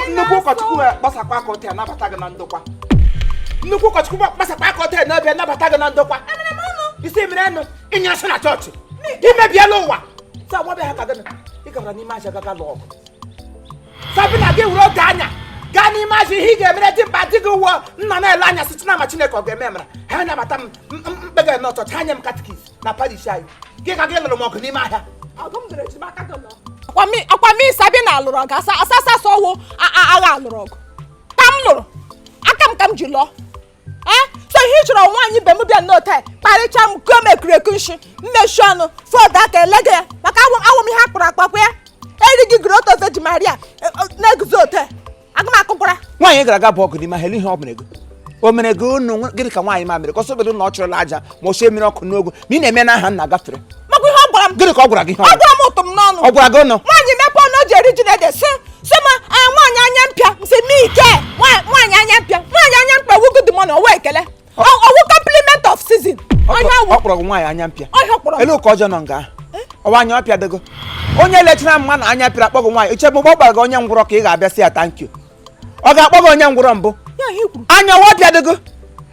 Nnukwu ụkọchukwu gbasakwa aka ọtọ nabata gị na ndokwa. Nnukwu ụkọchukwu gbasakwa aka ọtọ n'ebe nabata gị na ndokwa. Isi mere enu ịnyasị na chọọchị. Imebiela ụwa. Sa nwabe ha ka gị ị gabara n'ime aja gaga lụọ ọgụ. Sabi na gị wuru oge anya gaa n'ime aja ihe ị ga-emere dị mkpa dị gị ụwa nna na-ele anya site na ma Chineke ọ ga-eme mara. Ha nabata m mkpega n'ọchọchị ha nye m katikis na parish anyị. Gị ka gị lụrụ m ọgụ n'ime ahịa. Akwa mi sabi na alụrụ ọgụ asasa sowo agha alụrụ ọgụ ka m lụrụ aka m ji lụọ so ihe chọrọ nwaanyị be m bịa n'ote kparịcha m kom ekureko nshi mmechi ọnụ fọdụ aka elege ya maka awụm ihe akpụrụ akpakwa ya erighị grot of Virgin Maria na-eguzo ote aga m akụkwara nwaanyị gara aga bụ ọgụ n'ime ahịa ihe ọ mere ego o mere ego unu gịnị ka nwaanyị ma mere ka ọsọ bedo na ọ chọrọla aja ma o sie mmiri ọkụ n'ogo ma ị na-eme n'aha nna gafere makwa ihe ọ gwara m gịnị ka ọ gwara gị ọ gwara m ụtụ m n'ọnụ ọ gwara gị ọnụ nwaanyị mepe ọnụ o ji eri ji na-ede si ma nwaanyị anya mpịa nsị m ike nwaanyị anya mpịa wu good morning owe ekele owu compliment of season ọ kpọrọ gị nwaanyị anya mpịa elu ka ọjọọ nọ nga ọwa anya ọpịa dego onye lechara mma na anya pịara akpọgụ nwaanyị echebe ụgbọ gbara gị onye ngwụrọ ka ị ga-abịa si ya thank you ọ ga-akpọ gị onye ngwụrọ mbụ anya ọwa ọpịa dego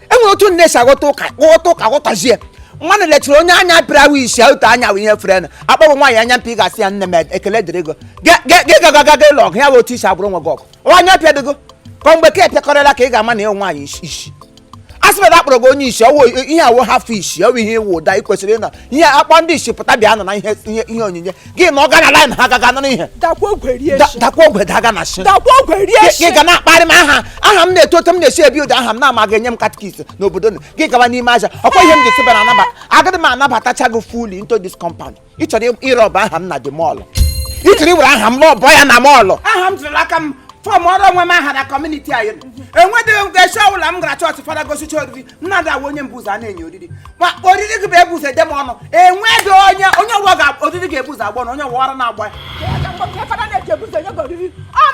enwere otu nne si aghọta ụka ghọtazie nwanne lechara onye anya pịara awụ isi otu anya wụ ihe fere na akpọgụ nwaanyị anya mpịa ị ga-asị ya nne m ekele dịrị ego gị gagaga ịlụ ọgụ ya bụ otu isi agbụrụ nwe gị ọgụ ọwa anya ọpịa dego ka mgbe ka epịakọrịla ka ị ga-ama na ịhụ nwaanyị isi asịbada akpọrọ gị onye isi ọwụ ihe awụ hafụ isi ọwụ ihe iwu ụda ị kwesịrị ịnọ ihe akpọ ndị isi pụta bịa nọ na ihe onyinye gị na ọ ga na laịn ha gaga nọ n'ihe dakwa ogwe daga na shi gị ga na-akparị m aha m na-eto otu m na-esi ebi ụda aha m na-amaghị enye m katikis n'obodo gị gaba n'ime aja ọkwa ihe m ji sịbara agaghị m anabatacha gị fully into this compound ị chọrọ ịrọba aha m na dị mọọlụ ị chọrọ iwere aha m lọbọ ya na mọọlụ aha m jụrụ aka m fọm ọrụ onwe m aha na kọmuniti anyị enwedịghị m ga-esi ọbụla m gara chọọchị fada gosicha oriri mmadụ awụ onye mbụzọ a na-enye oriri ma oriri gị bụ ebuzo ede m ọnụ enwedị onye ọwụwa oriri ga-ebuzo agbọ na onye ọwụwa ọrụ na-agba ya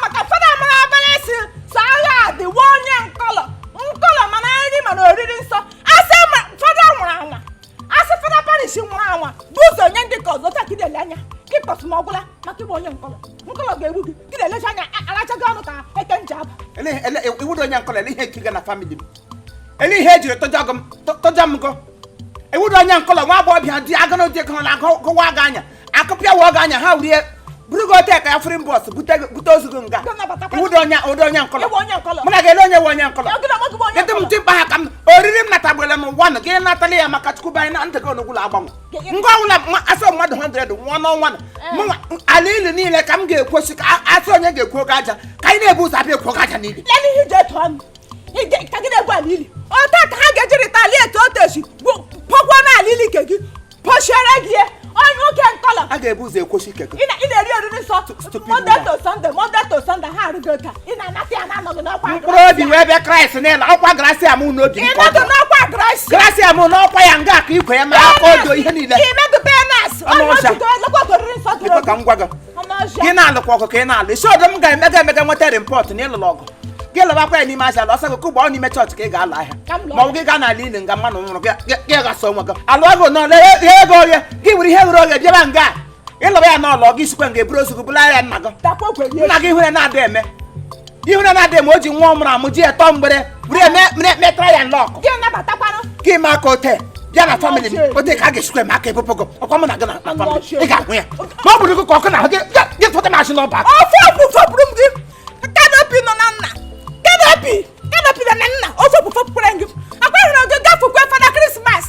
maka fada mara abalị si so agha adịwa onye nkọlọ mana nri mana oriri nsọ asị fada nwụrụ anwa asị fada parish nwụrụ anwa bụ ụzọ onye ndị ka ọzọ takidele anya kịkpọsụ m ọgwụla maka ịbụ onye nkọlọ ga-egbu gị gị na-elecha anya arachaghị ọnụ ka eke nji aba iwudo onye nkọlọ ele ihe ekiriga na famili m ele ihe ejiri tọja m gọ iwudo onye nkọlọ nwa agbọghọbịa dị agụnụ dị ego na agụwa gị anya akụpịa wụọ gị anya ha wrie buru gị ote ka ya frin bọs bute ozu gị nga iwudo onye nkọlọ mụ na ga-ele onye we onye nkọlọ kedụ m dị mkpa ha ka m oriri m natagbere m nwanụ gị natala ya maka chukwu anyị na ntị gị onugwula agbanwe ngwa ọbụla asọ mmadụ 100 nwụọ n'ọnwa mụnwa ala ilu niile ka m ga-ekwosi ka asị onye ga-ekwu oge aja ka anyị na-ebu ụzọ abịa ekwu oge aja niile ka gị na-egwu ala ili ote ka ha ga-ejirịta ali etu otu esi pọkwa na ala ili ke gị pọchiere gị onye nwoke nkọlọ a ga-ebu ụzọ ekwosi ike gị ị na-eri oriri nsọ Monday to Sunday ha arụgo ka ị na-anata ya na-anọghị n'ọkwa mkpụrụ obi wee bịa Kraịst n'ịla ọkwa grasia m n'obi nke ọjọọ n'ọkwa grasia m n'ọkwa ya nga ka ikwe ya ma aka odo ihe niile ka m gwa gị gị na-alụkwa ọgụ ka ị na-alụ isi ọdụ m ga-emega nweta rịmpọt na ịlụrụ ọgụ gị lụbakwa ya n'ime aja ala ọsọ gị kụgba ọ n'ime chọọchị ka ị ga-alụ ahịa ma ọ bụ gị gaa n'ala ili nga mmanụ nwụrụ gị gasọ onwe gị alụ ọgụ nọ ihe ego oghe gị were ihe ghere oghe bịaba nga ịlụba ya n'ụlọ gị sikwa nga eburu ozu gị bụla ya nna gị ihure na-ada eme o ji nwa ọmụrụ amụ ji etọ mgbere were metara ya nlọkụ gị ma aka ote bịa na famili m ote ka a ga-esikwa m aka ebụpụ gị ọkwa mụ na gị na famili ị ga-ahụ ya ma ọ bụrụ gị ka ọkụ na gị tụta machi n'ọba fọpụrụ m gị kanopi nọ na nna kanopi nọ na nna ofe fọpụkwara gị akwaghịrị oge gafukwe fada Krismas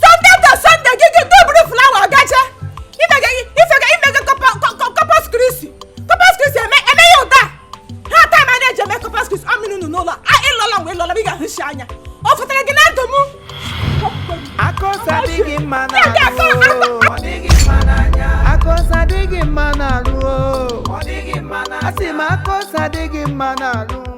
Sunday to Sunday gị doburu flawa ọgacha imege Corpus Christi eme ya ụda ha taa ma na-eji eme Corpus Christi amịrị unu n'ụlọ ịlọla mgbe ịlọla ị ga-ahụsi anya ọ fụtara gị na ndụ m Akosa digi mana lu, akosa digi mana lu, asima akosa digi mana lu.